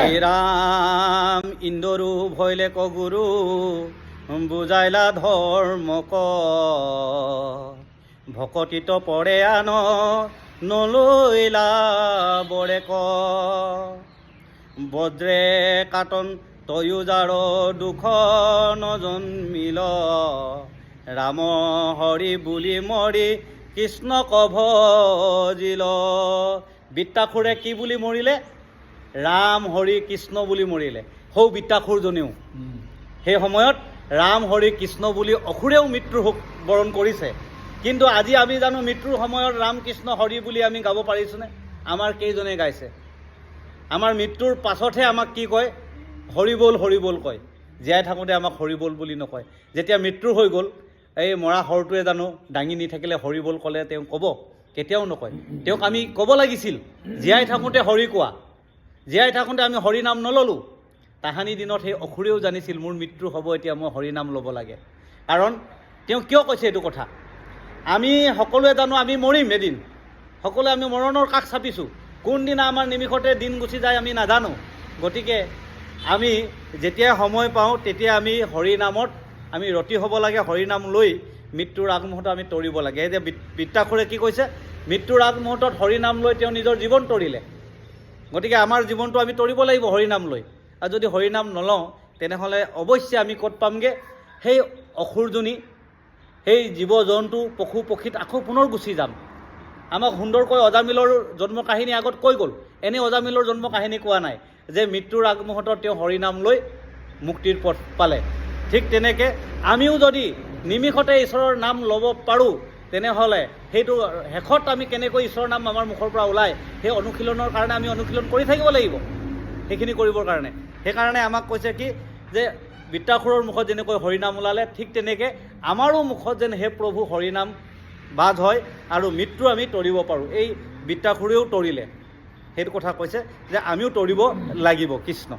ৰাম ইন্দৰু ভইলে কগুৰু বুঝাইলা ধৰ্মক ভকতিত পৰে আন নলৈলা বৰে ক বজ্ৰে কাটন তয়ু যাৰ দুখ নজন্মিল ৰাম হৰি বুলি মৰি কৃষ্ণ কভজিল। বৃত্তাসুৰে কি বুলি মৰিলে? ৰাম হৰি কৃষ্ণ বুলি মৰিলে। সৌ বৃত্তাসুৰজনেও সেই সময়ত ৰাম হৰি কৃষ্ণ বুলি অসুৰেও মৃত্যু বৰণ কৰিছে। কিন্তু আজি আমি জানো মৃত্যুৰ সময়ত ৰাম কৃষ্ণ হৰি বুলি আমি গাব পাৰিছোনে? আমাৰ কেইজনে গাইছে? আমাৰ মৃত্যুৰ পাছতহে আমাক কি কয়? হৰি বল কয়। জীয়াই থাকোঁতে আমাক হৰি বল বুলি নকয়। যেতিয়া মৃত্যু হৈ গ'ল, এই মৰা শৰটোৱে জানো দাঙি নি থাকিলে হৰি বল ক'লে তেওঁ ক'ব? কেতিয়াও নকয়। তেওঁক আমি ক'ব লাগিছিল জীয়াই থাকোঁতে হৰি কোৱা। জীয়াই থাকোঁতে আমি হৰি নাম নল'লোঁ। তাহানি দিনত সেই অসুৰেও জানিছিল মোৰ মৃত্যু হ'ব, এতিয়া মই হৰি নাম ল'ব লাগে। কাৰণ তেওঁ কিয় কৈছে এইটো কথা? আমি সকলোৱে জানো আমি মৰিম এদিন। সকলোৱে আমি মৰণৰ কাষ চাপিছোঁ। কোনদিনা আমাৰ নিমিষতে দিন গুচি যায় আমি নাজানো। গতিকে আমি যেতিয়াই সময় পাওঁ তেতিয়া আমি হৰি নামত আমি ৰতি হ'ব লাগে। হৰি নাম লৈ মৃত্যুৰ আগমুহূৰ্ত আমি তৰিব লাগে। এই যে বৃত্তাসুৰে কি কৈছে? মৃত্যুৰ আগমুহূৰ্তত হৰি নাম লৈ তেওঁ নিজৰ জীৱন তৰিলে। গতিকে আমাৰ জীৱনটো আমি তৰিব লাগিব হৰি নাম লৈ। আৰু যদি হৰি নাম নলওঁ তেনেহ'লে অৱশ্যে আমি ক'ত পামগৈ? সেই অসুৰজনী, সেই জীৱ জন্তু পশু পক্ষীত আকৌ পুনৰ গুচি যাম। আমাক সুন্দৰকৈ অজামিলৰ জন্ম কাহিনী আগত কৈ গ'ল। এনেই অজামিলৰ জন্ম কাহিনী কোৱা নাই যে মৃত্যুৰ আগমুহূৰ্তত তেওঁ হৰি নাম লৈ মুক্তিৰ পথ পালে। ঠিক তেনেকৈ আমিও যদি নিমিষতে ঈশ্বৰৰ নাম ল'ব পাৰোঁ তেনেহ'লে সেইটো শেষত আমি কেনেকৈ ঈশ্বৰৰ নাম আমাৰ মুখৰ পৰা ওলায় সেই অনুশীলনৰ কাৰণে আমি অনুশীলন কৰি থাকিব লাগিব। সেইখিনি কৰিবৰ কাৰণে সেইকাৰণে আমাক কৈছে কি যে বৃত্তাসুৰৰ মুখত যেনেকৈ হৰিনাম ওলালে ঠিক তেনেকৈ আমাৰো মুখত যেন হে প্ৰভু হৰিনাম বাজ হয় আৰু মৃত্যু আমি তৰিব পাৰোঁ। এই বৃত্তাসুৰেও তৰিলে, সেইটো কথা কৈছে যে আমিও তৰিব লাগিব। কৃষ্ণ।